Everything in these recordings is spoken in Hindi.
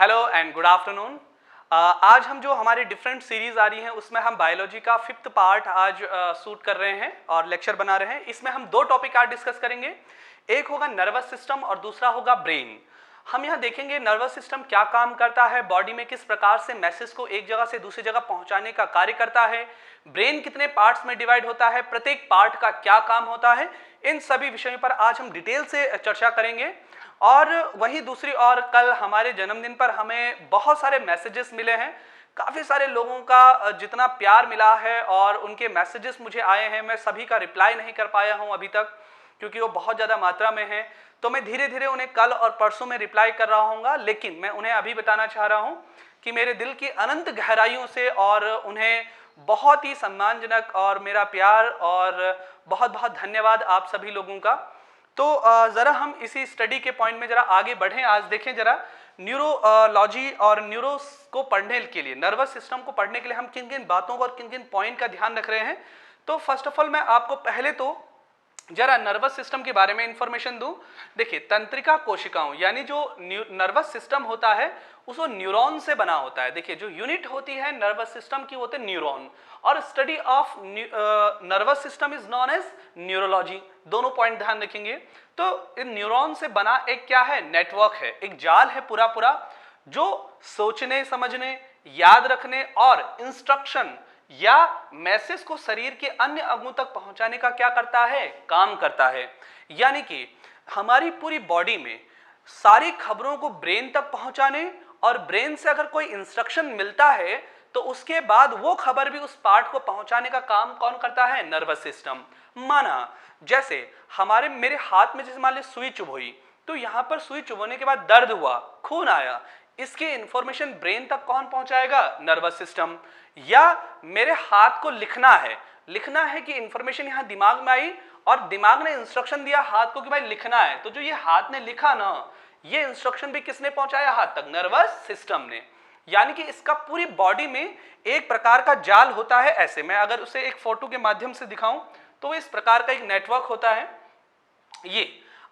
Hello and good afternoon. आज हम जो हमारी डिफरेंट सीरीज आ रही हैं उसमें हम बायोलॉजी का 5th पार्ट आज शूट कर रहे हैं और लेक्चर बना रहे हैं। इसमें हम दो टॉपिक आज डिस्कस करेंगे। एक होगा नर्वस सिस्टम और दूसरा होगा ब्रेन। हम यहाँ देखेंगे नर्वस सिस्टम क्या काम करता है, बॉडी में किस प्रकार से मैसेज को एक जगह से दूसरी जगह पहुंचाने का कार्य करता है, ब्रेन कितने पार्ट्स में डिवाइड होता है, प्रत्येक पार्ट का क्या काम होता है, इन सभी विषयों पर आज हम डिटेल से चर्चा करेंगे। और वहीं दूसरी ओर कल हमारे जन्मदिन पर हमें बहुत सारे मैसेजेस मिले हैं, काफ़ी सारे लोगों का जितना प्यार मिला है और उनके मैसेजेस मुझे आए हैं, मैं सभी का रिप्लाई नहीं कर पाया हूं अभी तक क्योंकि वो बहुत ज़्यादा मात्रा में है। तो मैं धीरे धीरे उन्हें कल और परसों में रिप्लाई कर रहा हूँगा, लेकिन मैं उन्हें अभी बताना चाह रहा हूँ कि मेरे दिल की अनंत गहराइयों से और उन्हें बहुत ही सम्मानजनक और मेरा प्यार और बहुत बहुत धन्यवाद आप सभी लोगों का। तो ज़रा हम इसी स्टडी के पॉइंट में ज़रा आगे बढ़ें। आज देखें ज़रा न्यूरोलॉजी और न्यूरोस को पढ़ने के लिए, नर्वस सिस्टम को पढ़ने के लिए हम किन किन बातों को और किन किन पॉइंट का ध्यान रख रहे हैं। तो फर्स्ट ऑफ ऑल मैं आपको पहले तो जरा नर्वस सिस्टम के बारे में इंफॉर्मेशन दूं। देखिए, तंत्रिका कोशिकाओं यानी जो नर्वस सिस्टम होता है उसको न्यूरॉन से बना होता है। देखिए, जो यूनिट होती है नर्वस सिस्टम की होते हैं न्यूरॉन, और study of nervous system is known as neurology. दोनों पॉइंट ध्यान रखेंगे। तो इन न्यूरॉन से बना एक क्या है, नेटवर्क है, एक जाल है पूरा पूरा, जो सोचने, समझने, याद रखने और इंस्ट्रक्शन या मैसेज को शरीर के अन्य अंगों तक पहुंचाने का क्या करता है, काम करता है। यानी कि हमारी पूरी बॉडी में सारी खबरों को ब्रेन तक पहुंचाने और ब्रेन से अगर कोई इंस्ट्रक्शन मिलता है तो उसके बाद वो खबर भी उस पार्ट को पहुंचाने का काम कौन करता है, नर्वस सिस्टम। माना जैसे मेरे हाथ में जैसे मान ली सुई चुभोई, तो यहां पर सुई चुभोने के बाद दर्द हुआ, खून आया, इसकी इंफॉर्मेशन ब्रेन तक कौन पहुंचाएगा, नर्वस सिस्टम। या मेरे हाथ को लिखना है कि इंफॉर्मेशन यहां दिमाग में आई और दिमाग ने इंस्ट्रक्शन दिया हाथ को कि भाई लिखना है, तो जो ये हाथ ने लिखा ना, ये इंस्ट्रक्शन भी किसने पहुंचाया, हाथ तक, नर्वस सिस्टम ने। यानी कि इसका पूरी बॉडी में एक प्रकार का जाल होता है। ऐसे मैं अगर उसे एक फोटो के माध्यम से दिखाऊं तो इस प्रकार का एक नेटवर्क होता है। ये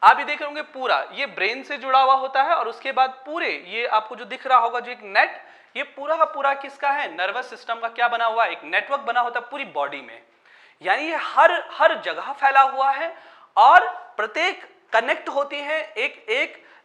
आप ये देख रहे होंगे पूरा ये ब्रेन से जुड़ा हुआ होता है और उसके बाद पूरे ये आपको जो दिख रहा होगा जो एक नेट, ये पूरा का पूरा किसका है, नर्वस सिस्टम का क्या बना हुआ है, एक नेटवर्क बना होता है पूरी बॉडी में। यानी ये हर जगह फैला हुआ है और प्रत्येक कनेक्ट होती है,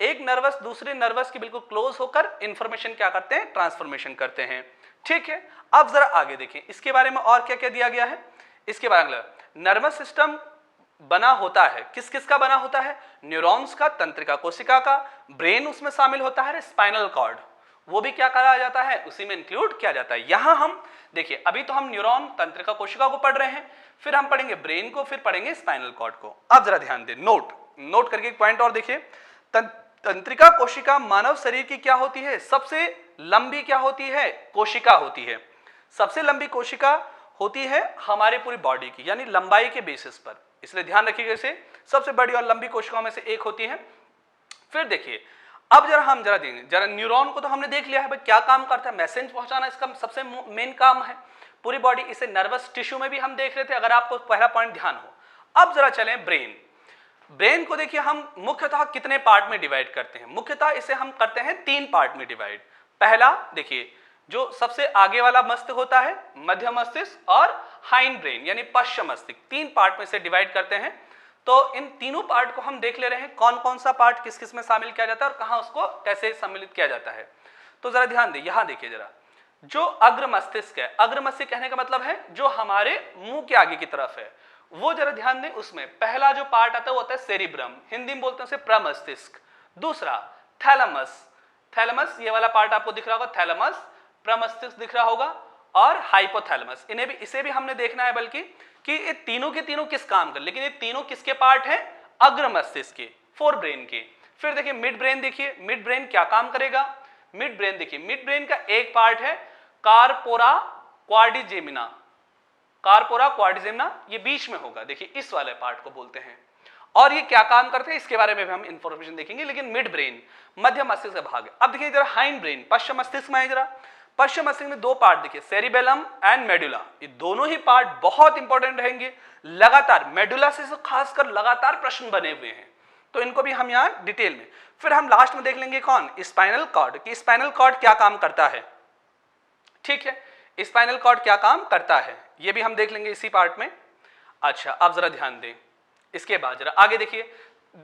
एक नर्वस दूसरे नर्वस के बिल्कुल क्लोज होकर इंफॉर्मेशन क्या करते हैं, ट्रांसफॉर्मेशन करते हैं। ठीक है, अब जरा आगे देखें इसके बारे में और क्या क्या दिया गया है। इसके बारे में नर्वस सिस्टम बना होता है, किस किस का बना होता है, न्यूरॉन्स का, तंत्रिका कोशिका का, ब्रेन उसमें शामिल होता है, स्पाइनल कॉर्ड वो भी क्या करा जाता है, उसी में इंक्लूड किया जाता है। यहां हम देखिए, अभी तो हम न्यूरॉन, तंत्रिका कोशिका को पढ़ रहे हैं, फिर हम पढ़ेंगे ब्रेन को, फिर पढ़ेंगे स्पाइनल कॉर्ड को। अब जरा ध्यान दें, नोट करके एक पॉइंट और देखिए। तंत्रिका कोशिका मानव शरीर की क्या होती है, सबसे लंबी क्या होती है, कोशिका होती है। सबसे लंबी कोशिका होती है हमारे पूरी बॉडी की, यानी लंबाई के बेसिस पर, इसलिए ध्यान रखिएगा, इसे सबसे बड़ी और लंबी कोशिकाओं में से एक होती है। फिर देखिए, अब हम देंगे जरा न्यूरॉन को तो हमने देख लिया है भाई क्या काम करता है, मैसेज पहुंचाना इसका सबसे मेन काम है पूरी बॉडी। इसे नर्वस टिश्यू में भी हम देख रहे थे, अगर आपको पहला पॉइंट ध्यान हो। अब जरा चलें ब्रेन को देखिए, हम मुख्यतः कितने पार्ट में डिवाइड करते हैं, मुख्यतः इसे हम करते हैं 3 पार्ट में डिवाइड। पहला देखिए, जो सबसे आगे वाला मस्तिष्क होता है, मध्य मस्तिष्क और हाइंड ब्रेन यानी पश्चिम मस्तिष्क, 3 पार्ट में से डिवाइड करते हैं। तो इन तीनों पार्ट को हम देख ले रहे हैं, कौन कौन सा पार्ट किस किस में शामिल किया जाता है और कहां उसको कैसे सम्मिलित किया जाता है। तो जरा ध्यान दें, यहां देखिए जरा, जो अग्र मस्तिष्क है, अग्र मस्तिष्क कहने का मतलब है जो हमारे मुंह के आगे की तरफ है, वो जरा ध्यान दें, उसमें पहला जो पार्ट आता है वो होता है सेरिब्रम, हिंदी में बोलते हैं उसे प्रमस्तिष्क। दूसरा थैलमस, ये वाला पार्ट आपको दिख रहा होगा, थैलमस, प्रमस्तिष्क दिख रहा होगा, और हाइपोथैलेमस। इसे भी हमने देखना है बल्कि कि ये तीनों के तीनों किस काम कर, लेकिन ये तीनों किसके पार्ट हैं, अग्र मस्तिष्क के, फोर ब्रेन के। फिर देखिए मिड ब्रेन, देखिए मिड ब्रेन क्या काम करेगा। मिड ब्रेन देखिए, मिड ब्रेन का एक पार्ट है कार्पोरा क्वाड्रिजेमिना, ये बीच में होगा, देखिए इस वाले पार्ट को बोलते हैं। और ये क्या काम करते हैं इसके बारे में भी हम इंफॉर्मेशन देखेंगे, लेकिन मिड ब्रेन मध्य मस्तिष्क का भाग है। अब देखिए जरा हाइंड ब्रेन, पश्चिम मस्तिष्क में है, जरा पश्चिम मस्तिष्क में 2 पार्ट देखिए, सेरिबेलम एंड मेडुला। ये दोनों ही पार्ट बहुत इंपॉर्टेंट रहेंगे, लगातार मेडुला से खासकर लगातार प्रश्न बने हुए हैं। तो इनको भी हम यहाँ डिटेल में, फिर हम लास्ट में देख लेंगे कौन, स्पाइनल कॉर्ड, कि स्पाइनल कॉर्ड क्या काम करता है। ठीक है, स्पाइनल कॉर्ड क्या काम करता है ये भी हम देख लेंगे इसी पार्ट में। अच्छा, अब जरा ध्यान दें, इसके बाद जरा आगे देखिए,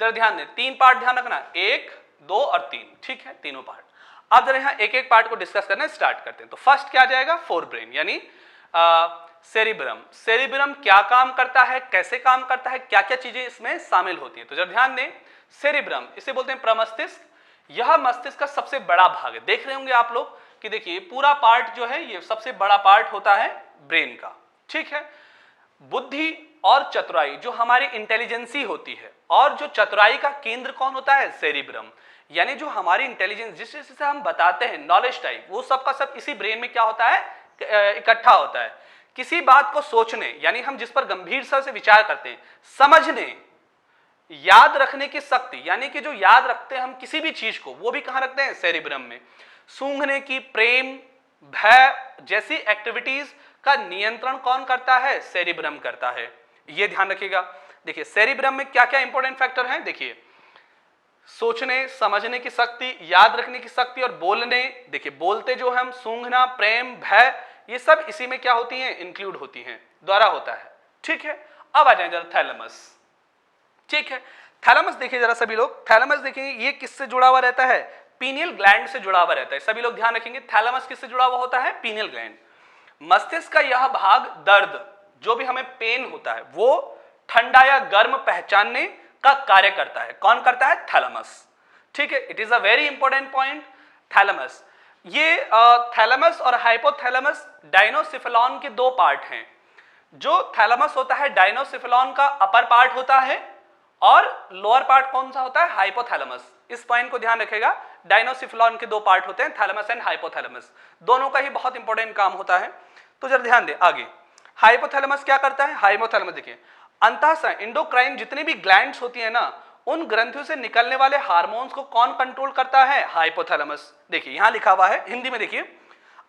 जरा ध्यान दें, 3 पार्ट ध्यान रखना, 1, 2 और 3, ठीक है, तीनों पार्ट। अब जरा यहाँ एक एक पार्ट को डिस्कस करना स्टार्ट करते हैं। तो फर्स्ट क्या आ जाएगा, फोर ब्रेन यानी सेरिब्रम। सेरिब्रम क्या काम करता है, कैसे काम करता है, क्या क्या चीजें इसमें शामिल होती हैं, तो जरा ध्यान दें। सेरिब्रम इसे बोलते हैं प्रमस्तिष्क, यह मस्तिष्क का सबसे बड़ा भाग है। देख रहे होंगे आप लोग कि देखिए पूरा पार्ट जो है ये सबसे बड़ा पार्ट होता है ब्रेन का। ठीक है, बुद्धि और चतुराई जो हमारी इंटेलिजेंसी होती है, और जो चतुराई का केंद्र कौन होता है, सेरिब्रम, यानी जो हमारी इंटेलिजेंस जिससे हम बताते हैं नॉलेज टाइप, वो सब का सब इसी ब्रेन में क्या होता है, इकट्ठा होता है। किसी बात को सोचने यानी हम जिस पर गंभीरता से विचार करते हैं, समझने, याद रखने की शक्ति यानी कि जो याद रखते हैं हम किसी भी चीज को, वो भी कहां रखते हैं, सेरिब्रम में। सूंघने की, प्रेम, भय जैसी एक्टिविटीज का नियंत्रण कौन करता है, सेरिब्रम करता है। ये ध्यान रखिएगा। देखिए सेरिब्रम में क्या क्या इंपॉर्टेंट फैक्टर हैं, देखिए सोचने, समझने की शक्ति, याद रखने की शक्ति और बोलने। देखिए बोलते जो हम सूंघना, प्रेम, भय, ये सब इसी में क्या होती हैं, इंक्लूड होती हैं, द्वारा होता है। ठीक है, अब आ जाए जरा थैलेमस। ठीक है, थैलेमस देखिए जरा सभी लोग, थैलेमस देखेंगे ये किससे जुड़ा हुआ रहता है, पीनियल ग्लैंड से जुड़ा हुआ रहता है। सभी लोग ध्यान रखेंगे, थैलेमस किससे जुड़ा हुआ होता है, पीनियल ग्लैंड। मस्तिष्क का यह भाग दर्द, जो भी हमें पेन होता है, वो ठंडा या गर्म पहचानने का कार्य करता है। कौन करता है, थैलेमस। ठीक है, it is a very important point, thalamus. ये थैलेमस और हाइपोथैलेमस डायनोसिफेलॉन के दो पार्ट हैं। जो थैलेमस होता है डायनोसिफेलॉन का अपर पार्ट होता है, और लोअर पार्ट कौन सा होता है, हाइपोथैलेमस। इस पॉइंट को ध्यान रखेगा, डायनोसिफेलॉन के दो पार्ट होते हैं, थैलेमस एंड हाइपोथैलेमस, दोनों का ही बहुत इंपॉर्टेंट काम होता है। तो जरा ध्यान दें आगे, हाइपोथैलेमस क्या करता है, हाइपोथैलेमस देखिए अंतःस्राव इंडोक्राइन जितनी भी ग्लैंड्स होती है ना, उन ग्रंथियों से निकलने वाले हार्मोन्स को कौन कंट्रोल करता है, हाइपोथैलेमस। देखिए यहां लिखा हुआ है हिंदी में, देखिए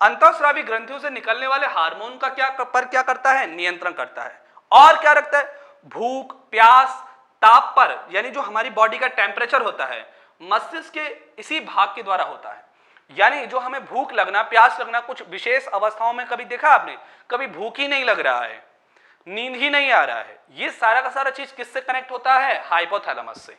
अंतःस्रावी ग्रंथियों से निकलने वाले हार्मोन का क्या करता है, नियंत्रण करता है। और क्या रखता है, भूख, प्यास, ताप पर, यानी जो हमारी बॉडी का टेम्परेचर होता है, मस्तिष्क के इसी भाग के द्वारा होता है। यानी जो हमें भूख लगना, प्यास लगना, कुछ विशेष अवस्थाओं में कभी देखा आपने, कभी भूख ही नहीं लग रहा है, नींद ही नहीं आ रहा है, ये सारा का सारा चीज किससे कनेक्ट होता है, हाइपोथैलेमस से।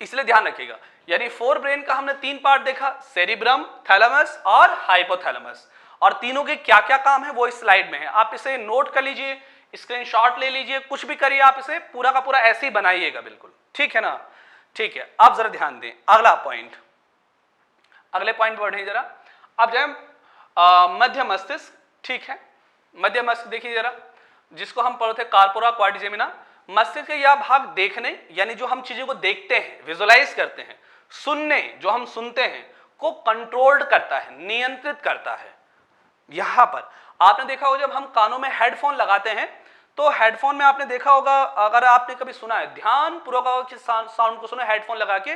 इसलिए ध्यान रखिएगा, यानी फोर ब्रेन का हमने 3 पार्ट देखा, सेरिब्रम, थैलेमस और हाइपोथैलेमस, और तीनों के क्या क्या काम है वो इस स्लाइड में है। आप इसे नोट कर लीजिए, स्क्रीनशॉट ले लीजिए, कुछ भी करिए, आप इसे पूरा का पूरा ऐसे ही बनाइएगा बिल्कुल। ठीक है ना, ठीक है। अब जरा ध्यान दें, अगला पॉइंट, अगले पॉइंट बढ़े जरा। अब जाए मध्य मस्तिष्क। ठीक है, मध्य मस्तिष्क देखिए जरा, जिसको हम पढ़ते कार्पोरा क्वाड्रिजेमिना। मस्तिष्क का यह भाग देखने, यानी जो हम चीजों को देखते हैं, विजुअलाइज करते हैं, सुनने, जो हम सुनते हैं, को कंट्रोल्ड करता है, नियंत्रित करता है। यहां पर आपने देखा होगा जब हम कानों में हेडफोन लगाते हैं, तो हेडफोन में आपने देखा होगा, अगर आपने कभी सुना है, ध्यान पूर्वक साउंड को सुनो हेडफोन लगा के,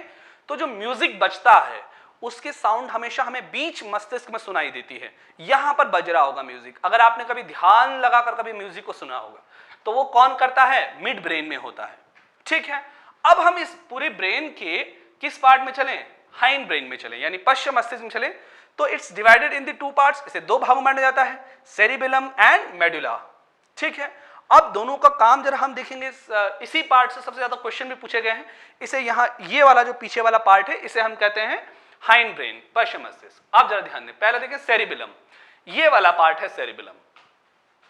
तो जो म्यूजिक बजता है उसकी साउंड हमेशा हमें बीच मस्तिष्क में सुनाई देती है। यहां पर बज रहा होगा म्यूजिक, अगर आपने कभी ध्यान लगाकर कभी म्यूजिक को सुना होगा, तो वो कौन करता है, मिड ब्रेन में होता है। ठीक है, अब हम इस पूरे ब्रेन के किस पार्ट में चलें, हाइंड ब्रेन में चलें, यानी पश्चिम मस्तिष्क में चलें। तो it's divided in the 2 parts, इसे 2 भागों में बांटा जाता है, सेरिबेलम एंड मेडुला। ठीक है, अब दोनों का काम जरा हम देखेंगे, इसी पार्ट से सबसे ज्यादा क्वेश्चन भी पूछे गए हैं। इसे यहां ये वाला जो पीछे वाला पार्ट है, इसे हम कहते हैं हाइंड ब्रेन, पश्चिम मस्तिष्क। अब जरा ध्यान दें, पहले देखें सेरिबेलम, ये वाला पार्ट है सेरिबेलम।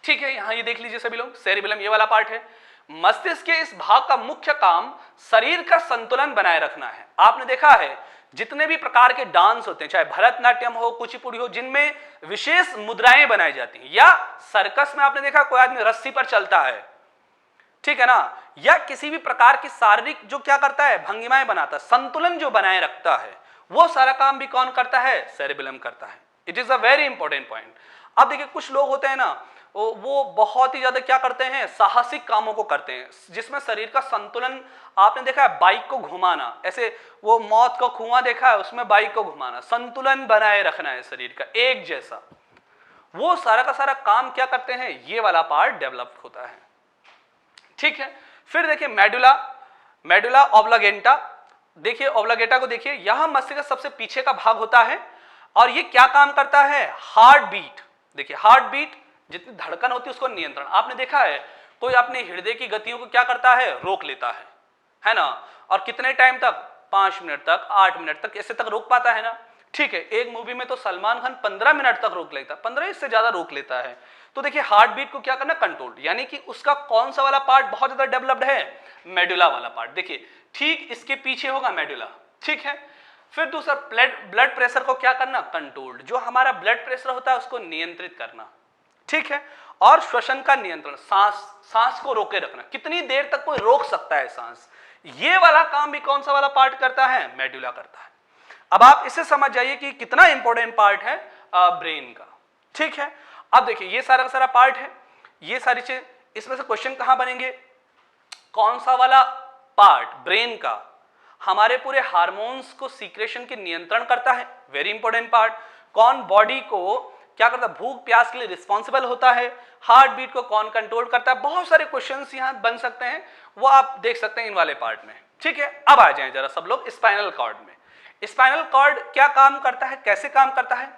ठीक है, यहां ये देख लीजिए सभी लोग, सेरिबेलम ये वाला पार्ट है। मस्तिष्क के इस भाग का मुख्य काम शरीर का संतुलन बनाए रखना है। आपने देखा है जितने भी प्रकार के डांस होते हैं, चाहे भरतनाट्यम हो, कुचिपुड़ी हो, जिनमें विशेष मुद्राएं बनाई जाती हैं, या सर्कस में आपने देखा कोई आदमी रस्सी पर चलता है, ठीक है ना, या किसी भी प्रकार की शारीरिक जो क्या करता है, भंगिमाएं बनाता है, संतुलन जो बनाए रखता है, वो सारा काम भी कौन करता है, सेरिबेलम करता है। It is a very important point. अब देखिए कुछ लोग होते हैं ना, वो बहुत ही ज्यादा क्या करते हैं, साहसिक कामों को करते हैं, जिसमें शरीर का संतुलन, आपने देखा है बाइक को घुमाना, ऐसे वो मौत का कुआं देखा है, उसमें बाइक को घुमाना, संतुलन बनाए रखना है शरीर का एक जैसा, वो सारा का सारा काम क्या करते हैं, ये वाला पार्ट डेवलप होता है। ठीक है, फिर देखिए मेडुला, मेडुला ऑब्लांगेटा, देखिए ऑब्लांगेटा को देखिए, यह मस्तिष्क का सबसे पीछे का भाग होता है और ये क्या काम करता है, हार्ट बीट, देखिए हार्ट बीट जितनी धड़कन होती है उसको नियंत्रण, आपने देखा है कोई अपने हृदय की गतियों को क्या करता है, रोक लेता है ना, और कितने टाइम तक, 5 मिनट तक, 8 मिनट तक, ऐसे तक रोक पाता है ना। ठीक है, एक मूवी में तो सलमान खान 15 मिनट तक रोक लेता है, 15 इससे ज्यादा रोक लेता है। तो देखिए हार्ट बीट को क्या करना, कंट्रोल, यानी कि उसका कौन सा वाला पार्ट बहुत ज्यादा डेवलप्ड है, मेडुला वाला पार्ट, देखिए ठीक इसके पीछे होगा मेडुला। ठीक है, फिर दूसरा ब्लड प्रेशर को क्या करना, कंट्रोल्ड, जो हमारा ब्लड प्रेशर होता है उसको नियंत्रित करना। ठीक है, और श्वसन का नियंत्रण, सांस को रोके रखना, कितनी देर तक कोई रोक सकता है सांस, ये वाला काम भी कौन सा वाला पार्ट करता है, मेडुला करता है। अब आप इसे समझ जाइए कि कितना इंपॉर्टेंट पार्ट है ब्रेन का। ठीक है, अब देखिए ये सारा का सारा पार्ट है, ये सारी चीज, इसमें से क्वेश्चन कहां बनेंगे, कौन सा वाला पार्ट ब्रेन का हमारे पूरे हार्मोन्स को सीक्रेशन के नियंत्रण करता है, वेरी इंपॉर्टेंट पार्ट, कौन बॉडी को क्या करता है, भूख प्यास के लिए रिस्पॉन्सिबल होता है, हार्ट बीट को कौन कंट्रोल करता है, बहुत सारे क्वेश्चंस यहां बन सकते हैं, वो आप देख सकते हैं इन वाले पार्ट में। ठीक है, अब आ जाएं जरा सब लोग स्पाइनल कॉर्ड में। स्पाइनल कॉर्ड क्या काम करता है, कैसे काम करता है,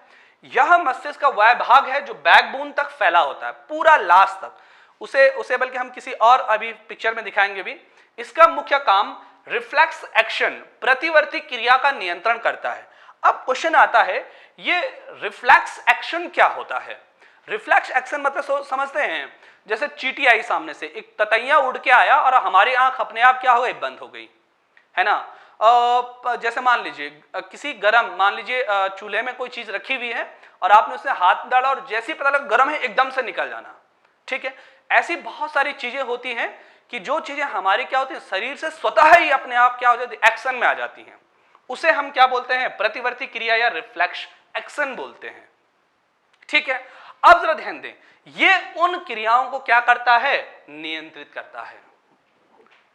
यह मस्तिष्क का वह भाग है जो बैकबोन तक फैला होता है, पूरा लास्ट तक, उसे बल्कि हम किसी और अभी पिक्चर में दिखाएंगे भी। इसका मुख्य काम रिफ्लेक्स एक्शन, प्रतिवर्ती क्रिया का नियंत्रण करता है। अब क्वेश्चन आता है, ये रिफ्लेक्स एक्शन क्या होता है, रिफ्लेक्स एक्शन मतलब समझते हैं, जैसे चींटी आई सामने से, एक ततैया उड़ के आया और हमारी आंख अपने आप क्या हो गई, बंद हो गई, है ना। जैसे मान लीजिए किसी गरम, मान लीजिए चूल्हे में कोई चीज रखी हुई है और आपने उसमें हाथ डाला और जैसे ही पता लगा गर्म है एकदम से निकल जाना। ठीक है, ऐसी बहुत सारी चीजें होती हैं कि जो चीजें हमारी क्या होती है, शरीर से स्वतः ही अपने आप क्या हो जाती है, एक्शन में आ जाती हैं, उसे हम क्या बोलते हैं, प्रतिवर्ती क्रिया या रिफ्लेक्स एक्शन बोलते हैं। ठीक है, अब जरा ध्यान दें, ये उन क्रियाओं को क्या करता है, नियंत्रित करता है।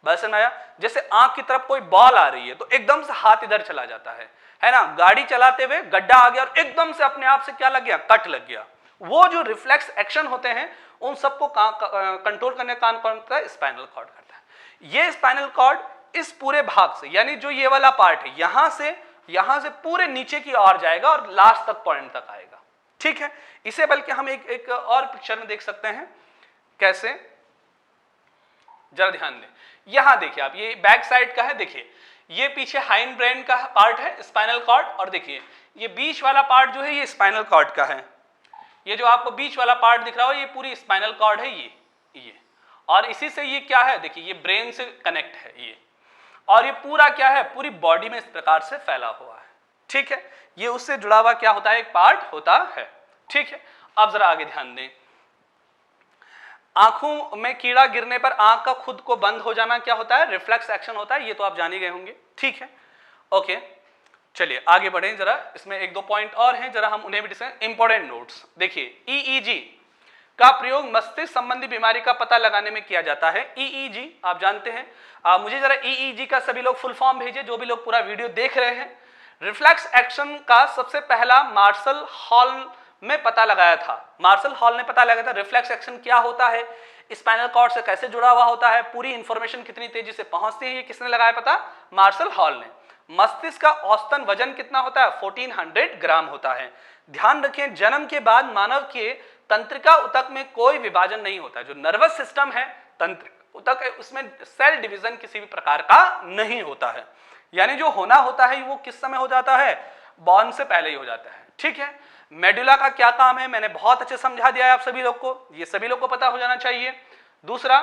बस समझ आया, जैसे आंख की तरफ कोई बॉल आ रही है तो एकदम से हाथ इधर चला जाता है ना, गाड़ी चलाते हुए गड्ढा आ गया और एकदम से अपने आप से क्या लग गया, कट लग गया। वो जो रिफ्लेक्स एक्शन होते हैं उन सबको कंट्रोल करने का काम कौन करता है, स्पाइनल कॉर्ड करता है। ये स्पाइनल कॉर्ड इस पूरे भाग से, यानी जो ये वाला पार्ट है, यहां से पूरे नीचे की ओर जाएगा और लास्ट तक पॉइंट तक आएगा। ठीक है, इसे बल्कि हम एक और पिक्चर में देख सकते हैं, कैसे, जरा ध्यान दें, यहां देखिए आप, ये बैक साइड का है, देखिए ये पीछे हाइंड ब्रेन का पार्ट है स्पाइनल कॉर्ड, और देखिए ये बीच वाला पार्ट जो है ये स्पाइनल कॉर्ड का है, ये जो आपको बीच वाला पार्ट दिख रहा हो ये पूरी स्पाइनल कॉर्ड है, ये और इसी से ये क्या है, देखिए ये ब्रेन से कनेक्ट है ये, और ये पूरा क्या है, पूरी बॉडी में इस प्रकार से फैला हुआ है। ठीक है, ये उससे जुड़ा हुआ क्या होता है, एक पार्ट होता है। ठीक है, अब जरा आगे ध्यान दें, आंखों में कीड़ा गिरने पर आंख का खुद को बंद हो जाना क्या होता है, रिफ्लेक्स एक्शन होता है, ये तो आप जान ही गए होंगे। ठीक है, ओके, चलिए आगे बढ़ें जरा, इसमें एक दो पॉइंट और हैं, जरा हम उन्हें भी डिस्कस। इंपॉर्टेंट नोट्स देखिए, ईईजी का प्रयोग मस्तिष्क संबंधी बीमारी का पता लगाने में किया जाता है। ईईजी आप जानते हैं, मुझे जरा ईईजी का सभी लोग फुल फॉर्म भेजिए, जो भी लोग पूरा वीडियो देख रहे हैं। रिफ्लेक्स एक्शन का सबसे पहला मार्शल हॉल में पता लगाया था, मार्शल हॉल ने पता लगाया था रिफ्लेक्स एक्शन क्या होता है, स्पाइनल कॉर्ड से कैसे जुड़ा हुआ होता है, पूरी इंफॉर्मेशन कितनी तेजी से पहुंचती है, ये किसने लगाया पता, मार्शल हॉल ने। मस्तिष्क का औसतन वजन कितना होता है, 1400 ग्राम होता है। ध्यान रखें, जन्म के बाद मानव के तंत्रिका उतक में कोई विभाजन नहीं होता, जो नर्वस सिस्टम है तंत्रिका उतक है, उसमें सेल डिवीजन किसी भी प्रकार का नहीं होता है, यानी जो होना होता है वो किस समय हो जाता है, बॉर्न से पहले ही हो जाता है। ठीक है, मेडुला का क्या काम है मैंने बहुत अच्छे समझा दिया है आप सभी लोग को, ये सभी लोग को पता हो जाना चाहिए। दूसरा,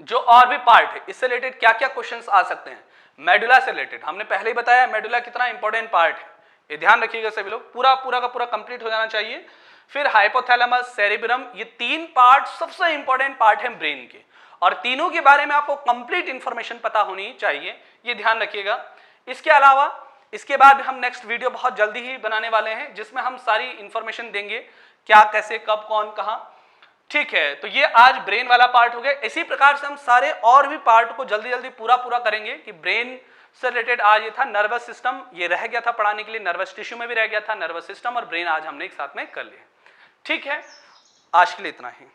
जो और भी पार्ट है इससे रिलेटेड क्या क्या क्वेश्चंस आ सकते हैं, मेडुला से रिलेटेड हमने पहले ही बताया मेडुला कितना इंपॉर्टेंट पार्ट है, ये ध्यान रखिएगा सभी लोग, पूरा का पूरा कंप्लीट हो जाना चाहिए। फिर हाइपोथैलेमस, सेरेब्रम, ये तीन पार्ट सबसे इंपॉर्टेंट पार्ट है ब्रेन के, और तीनों के बारे में आपको कंप्लीट इंफॉर्मेशन पता होनी चाहिए, ये ध्यान रखिएगा। इसके अलावा इसके बाद हम नेक्स्ट वीडियो बहुत जल्दी ही बनाने वाले हैं, जिसमें हम सारी इंफॉर्मेशन देंगे, क्या कैसे कब कौन कहां। ठीक है, तो ये आज ब्रेन वाला पार्ट हो गया। इसी प्रकार से हम सारे और भी पार्ट को जल्दी जल्दी पूरा करेंगे, कि ब्रेन से रिलेटेड आज ये था, नर्वस सिस्टम ये रह गया था पढ़ाने के लिए, नर्वस टिश्यू में भी रह गया था, नर्वस सिस्टम और ब्रेन आज हमने एक साथ में कर लिया। ठीक है, आज के लिए इतना ही।